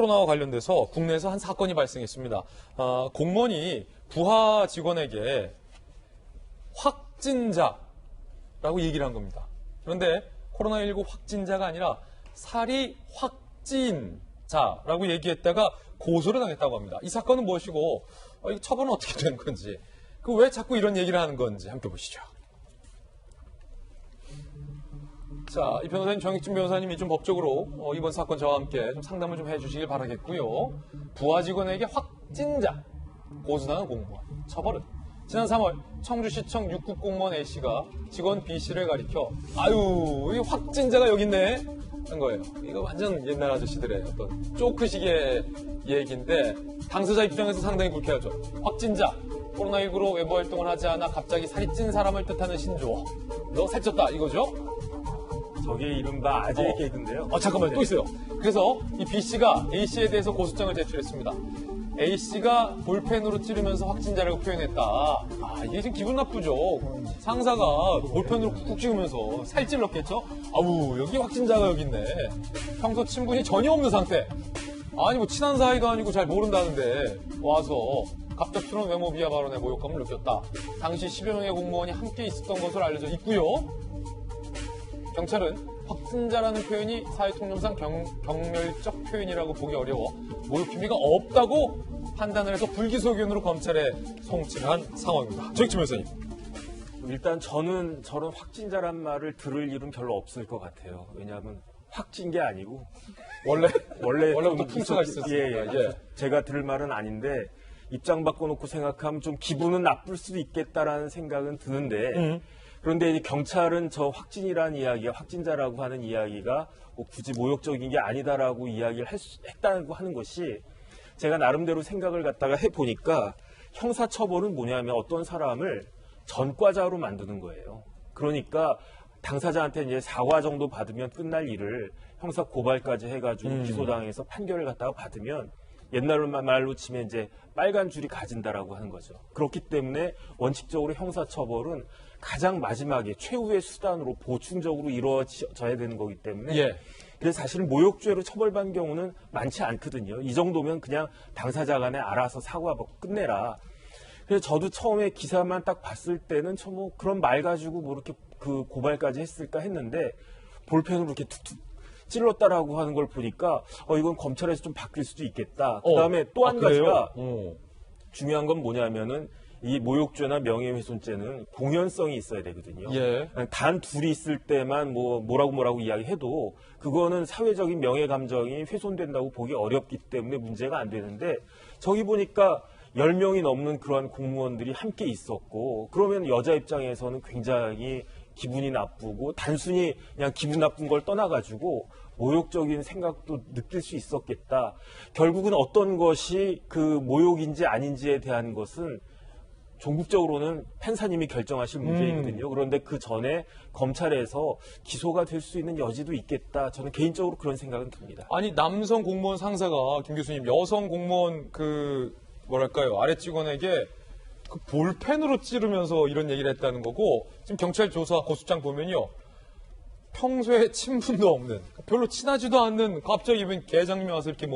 코로나와 관련돼서 국내에서 한 사건이 발생했습니다. 공무원이 부하 직원에게 확진자라고 얘기를 한 겁니다. 그런데 코로나19 확진자가 아니라 살이 확진자라고 얘기했다가 고소를 당했다고 합니다. 이 사건은 무엇이고 이 처벌은 어떻게 된 건지, 왜 자꾸 이런 얘기를 하는 건지 함께 보시죠. 자, 이 변호사님, 정익진 변호사님이 좀 법적으로 이번 사건 저와 함께 좀 상담을 좀 해주시길 바라겠고요. 부하 직원에게 확진자 고소당한 공무원 처벌은 지난 3월 청주시청 6급 공무원 A씨가 직원 B씨를 가리켜 아유 이 확진자가 여기 있네 한 거예요. 이거 완전 옛날 아저씨들의 어떤 쪼크식의 얘기인데 당사자 입장에서 상당히 불쾌하죠. 확진자, 코로나19로 외부 활동을 하지 않아 갑자기 살이 찐 사람을 뜻하는 신조어. 너 살쪘다 이거죠? 저게 이른바 아재의 개그인데요. 잠깐만요. 또 있어요. 그래서 이 B씨가 A씨에 대해서 고소장을 제출했습니다. A씨가 볼펜으로 찌르면서 확진자라고 표현했다. 이게 지금 기분 나쁘죠. 상사가 볼펜으로 쿡쿡 찍으면서 살찔렀겠죠? 아우, 여기 확진자가 여기 있네. 평소 친분이 전혀 없는 상태. 아니, 뭐 친한 사이도 아니고 잘 모른다는데 와서 갑작스러운 외모 비하 발언에 모욕감을 느꼈다. 당시 10여 명의 공무원이 함께 있었던 것으로 알려져 있고요. 경찰은 확진자라는 표현이 사회통념상 경멸적 표현이라고 보기 어려워 모욕 혐의가 없다고 판단을 해서 불기소 의견으로 검찰에 송치를 한 상황입니다. 정익진 변호사님. 일단 저는 저런 확진자란 말을 들을 일은 별로 없을 것 같아요. 왜냐하면 확진 게 아니고 원래부터 풍수가 있었어요. 예. 제가 들을 말은 아닌데 입장 바꿔놓고 생각하면 좀 기분은 나쁠 수도 있겠다라는 생각은 드는데 그런데 이제 경찰은 저 확진이라는 이야기가 확진자라고 하는 이야기가 뭐 굳이 모욕적인 게 아니다라고 이야기를 했다고 하는 것이 제가 나름대로 생각을 갖다가 해보니까 형사처벌은 뭐냐면 어떤 사람을 전과자로 만드는 거예요. 그러니까 당사자한테 이제 사과 정도 받으면 끝날 일을 형사 고발까지 해가지고 기소당해서 판결을 갖다가 받으면 옛날 말로 치면 이제 빨간 줄이 가진다라고 하는 거죠. 그렇기 때문에 원칙적으로 형사처벌은 가장 마지막에 최후의 수단으로 보충적으로 이루어져야 되는 거기 때문에 그래서 사실은 모욕죄로 처벌받는 경우는 많지 않거든요. 이 정도면 그냥 당사자 간에 알아서 사과하고 끝내라. 그래서 저도 처음에 기사만 딱 봤을 때는 뭐 그런 말 가지고 뭐 이렇게 그 고발까지 했을까 했는데 볼펜으로 이렇게 툭툭 찔렀다라고 하는 걸 보니까 이건 검찰에서 좀 바뀔 수도 있겠다. 그다음에 또 한 가지가 중요한 건 뭐냐면은 이 모욕죄나 명예훼손죄는 공연성이 있어야 되거든요. 단 둘이 있을 때만 뭐라고 이야기해도 그거는 사회적인 명예 감정이 훼손된다고 보기 어렵기 때문에 문제가 안 되는데 저기 보니까 10명이 넘는 그러한 공무원들이 함께 있었고 그러면 여자 입장에서는 굉장히 기분이 나쁘고 단순히 그냥 기분 나쁜 걸 떠나가지고 모욕적인 생각도 느낄 수 있었겠다. 결국은 어떤 것이 그 모욕인지 아닌지에 대한 것은 종국적으로는 판사님이 결정하실 문제이거든요. 그런데 그 전에 검찰에서 기소가 될 수 있는 여지도 있겠다. 저는 개인적으로 그런 생각은 듭니다. 아니 남성 공무원 상사가 김 교수님 여성 공무원 아래 직원에게 그 볼펜으로 찌르면서 이런 얘기를 했다는 거고 지금 경찰 조사 고소장 보면요. 평소에 친분도 없는 별로 친하지도 않는 갑자기 웬 계장님이 와서 이렇게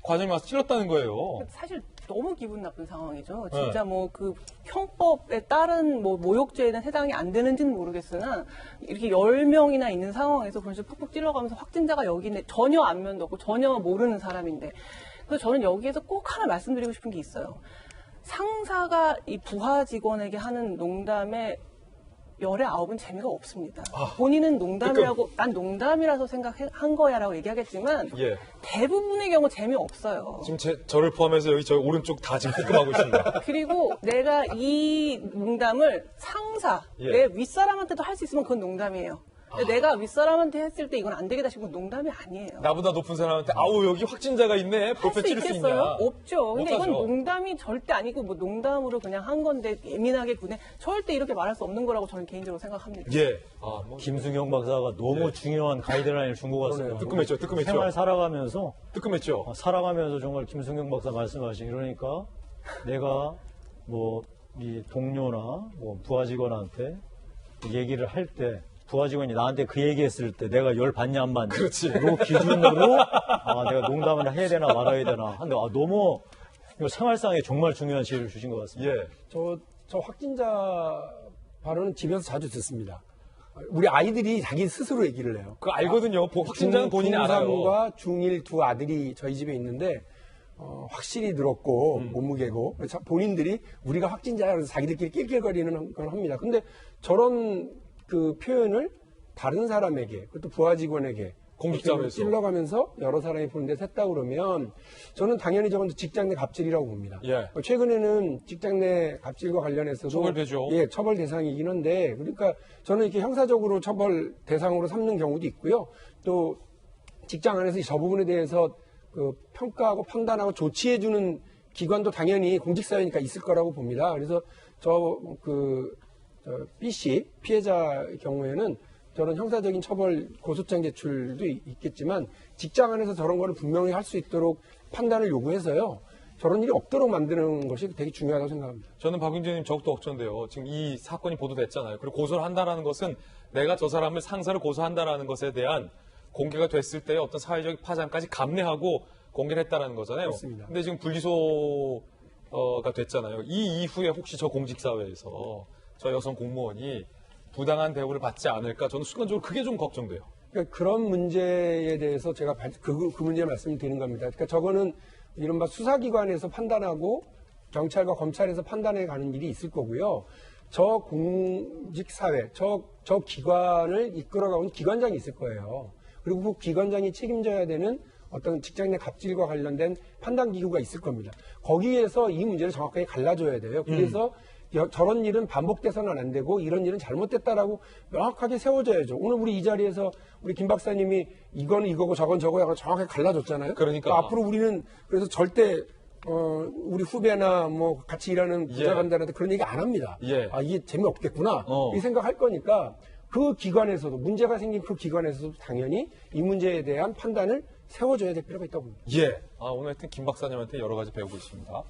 과장님이 와서 찔렀다는 거예요. 사실 너무 기분 나쁜 상황이죠. 진짜 그 형법에 따른 모욕죄에는 해당이 안 되는지는 모르겠으나 이렇게 10명이나 있는 상황에서 그런 식으로 푹푹 찔러가면서 확진자가 여기 있네. 전혀 안면도 없고 전혀 모르는 사람인데. 그래서 저는 여기에서 꼭 하나 말씀드리고 싶은 게 있어요. 상사가 이 부하 직원에게 하는 농담에 열의 9은 재미가 없습니다. 본인은 농담이라고 난 농담이라서 생각한 거야라고 얘기하겠지만 대부분의 경우 재미없어요. 지금 저를 포함해서 여기 저 오른쪽 다 지금 뜨끔하고 있습니다. 그리고 내가 이 농담을 내 윗사람한테도 할 수 있으면 그건 농담이에요. 내가 윗사람한테 했을 때 이건 안 되겠다 싶으면 농담이 아니에요. 나보다 높은 사람한테 아우 여기 확진자가 있네. 볼펜 찌를 수 있냐. 없죠. 근데 이건 농담이 절대 아니고 농담으로 그냥 한 건데 예민하게 군해 절대 이렇게 말할 수 없는 거라고 저는 개인적으로 생각합니다. 김승영 박사가 너무 중요한 가이드라인을 준 것 같습니다. 뜨끔했죠. 생활 살아가면서 뜨끔했죠. 정말 김승영 박사 말씀하신 그러니까 내가 이 동료나 부하 직원한테 얘기를 할 때 부하 직원이 나한테 그 얘기했을 때 내가 열 받냐 안 받냐 그렇지. 그 기준으로 내가 농담을 해야 되나 말아야 되나 한데 너무 이거 생활상에 정말 중요한 지혜를 주신 것 같습니다. 예. 저 확진자 발언은 집에서 자주 듣습니다. 우리 아이들이 자기 스스로 얘기를 해요. 그 알거든요. 확진자는 본인이 알아요. 중3과 중1 두 아들이 저희 집에 있는데 확실히 늘었고 몸무게고 본인들이 우리가 확진자라서 자기들끼리 낄낄거리는 걸 합니다. 근데 저런 그 표현을 다른 사람에게 그것도 부하 직원에게 공직자로서 찔러가면서 여러 사람이 보는 데서 했다고 그러면 저는 당연히 저건 직장 내 갑질이라고 봅니다. 예. 최근에는 직장 내 갑질과 관련해서도 처벌되죠. 예, 처벌 대상이긴 한데 그러니까 저는 이렇게 형사적으로 처벌 대상으로 삼는 경우도 있고요. 또 직장 안에서 저 부분에 대해서 그 평가하고 판단하고 조치해주는 기관도 당연히 공직사회니까 있을 거라고 봅니다. 그래서 저 B씨 피해자의 경우에는 저런 형사적인 처벌 고소장 제출도 있겠지만 직장 안에서 저런 거를 분명히 할 수 있도록 판단을 요구해서요. 저런 일이 없도록 만드는 것이 되게 중요하다고 생각합니다. 저는 박윤재님 적도 억전데요. 지금 이 사건이 보도됐잖아요. 그리고 고소를 한다라는 것은 내가 저 사람을 상사를 고소한다라는 것에 대한 공개가 됐을 때의 어떤 사회적 파장까지 감내하고 공개를 했다라는 거잖아요. 그렇습니다. 근데 지금 불기소가 됐잖아요. 이 이후에 혹시 저 공직사회에서 저 여성 공무원이 부당한 대우를 받지 않을까? 저는 순간적으로 그게 좀 걱정돼요. 그러니까 그런 문제에 대해서 제가 그 문제 말씀을 드리는 겁니다. 그러니까 저거는 이른바 수사기관에서 판단하고 경찰과 검찰에서 판단해 가는 일이 있을 거고요. 저 공직사회, 저 기관을 이끌어가는 기관장이 있을 거예요. 그리고 그 기관장이 책임져야 되는 어떤 직장 내 갑질과 관련된 판단 기구가 있을 겁니다. 거기에서 이 문제를 정확하게 갈라줘야 돼요. 그래서 저런 일은 반복돼서는 안 되고 이런 일은 잘못됐다라고 명확하게 세워져야죠. 오늘 우리 이 자리에서 우리 김 박사님이 이거는 이거고 저건 저거야 정확하게 갈라줬잖아요. 그러니까. 앞으로 우리는 그래서 절대 우리 후배나 뭐 같이 일하는 부자간들한테 그런 얘기 안 합니다. 예. 이게 재미없겠구나 이 생각할 거니까 그 기관에서도 문제가 생긴 그 기관에서도 당연히 이 문제에 대한 판단을 세워줘야 될 필요가 있다고 봅니다. 예. 오늘 하여튼 김 박사님한테 여러 가지 배우고 있습니다.